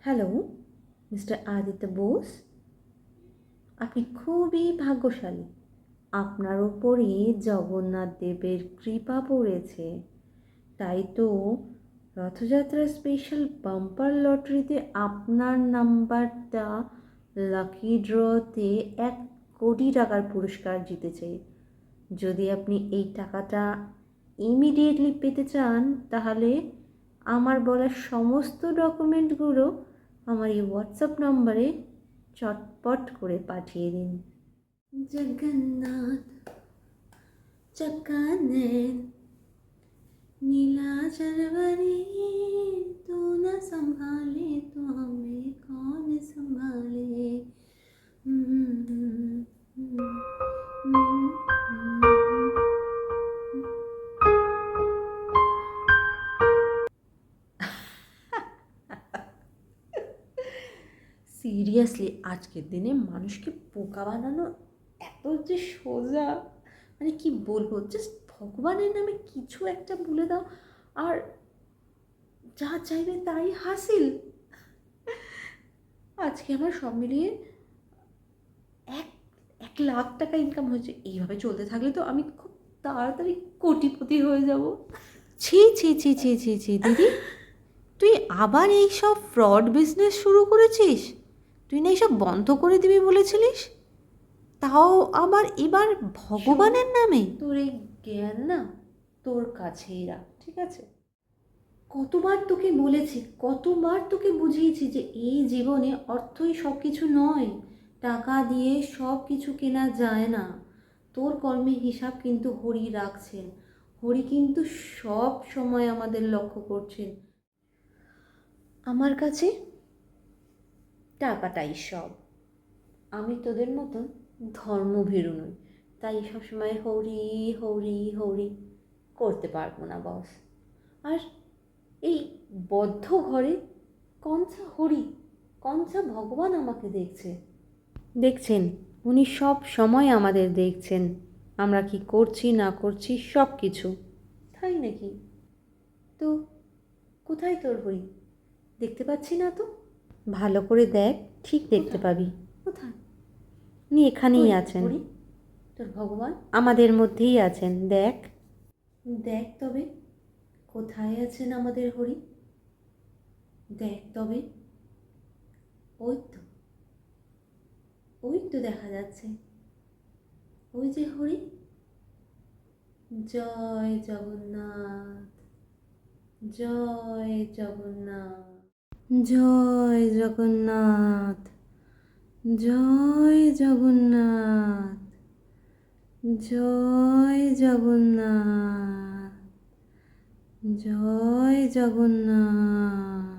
Hello, mister Aditya Bose. আপনি খুবই ভাগ্যশালী। আপনার ওপরে জগন্নাথ দেবের কৃপা পড়েছে। তাই তো রথযাত্রা স্পেশাল বাম্পার লটারিতে আপনার নাম্বারটা লাকি ড্রতে 1 কোটি টাকার পুরস্কার জিতেছে। যদি আপনি এই টাকাটা ইমিডিয়েটলি পেতে চান, তাহলে আমার বলা সমস্ত ডকুমেন্টগুলো আমার এই হোয়াটসঅ্যাপ নম্বরে চটপট করে পাঠিয়ে দিন। जगन्नाथ चक्कानैन नीलाचल बने, तू न संभाले तो हमें कौन संभाले। সিরিয়াসলি আজকের দিনে মানুষকে বোকা বানানো এত যে সোজা, মানে কি বলবো, জাস্ট ভগবানের নামে কিছু একটা বলে দাও আর যা চাইবে তাই হাসিল। আজকে আমার সব মিলিয়ে 1 লাখ টাকা ইনকাম হয়েছে। এইভাবে চলতে থাকলে তো আমি খুব তাড়াতাড়ি কোটিপতি হয়ে যাব। ছি ছি ছি ছি ছি ছি দিদি, তুই আবার এই সব ফ্রড বিজনেস শুরু করেছিস? তুই না এইসব বন্ধ করে দিবি বলেছিলিস, তাও আবার এবার ভগবানের নামে। তোর এই জ্ঞান না তোর কাছেই রাখ, ঠিক আছে? কতবার তোকে বলেছি, কতবার তোকে বুঝিয়েছি যে এই জীবনে অর্থই সব কিছু নয়। টাকা দিয়ে সব কিছু কেনা যায় না। তোর কর্মের হিসাব কিন্তু হরি রাখছেন। হরি কিন্তু সব সময় আমাদের লক্ষ্য করছেন। আমার কাছে টাকাটাই সব। আমি তোদের মতন ধর্মভীরু নই, তাই সবসময় হরি হরি হরি করতে পারবো না বস। আর এই বদ্ধ ঘরে কনসা হরি, কনসা ভগবান আমাকে দেখছেন। উনি সব সময় আমাদের দেখছেন, আমরা কি করছি না করছি সব কিছু। তাই নাকি? তো কোথায় তোর হরি? দেখতে পাচ্ছি না তো। ভালো করে দেখ, ঠিক দেখতে পাবি। কোথায়? উনি এখানেই আছেন। তোর ভগবান আমাদের মধ্যেই আছেন। দেখ দেখ তবে কোথায় আছেন আমাদের হরি। দেখ তবে, ওই তো, ওই তো দেখা যাচ্ছে, ওই যে হরি। জয় জগন্নাথ, জয় জগন্নাথ, জয় জগন্নাথ, জয় জগন্নাথ, জয় জগন্নাথ, জয় জগন্নাথ।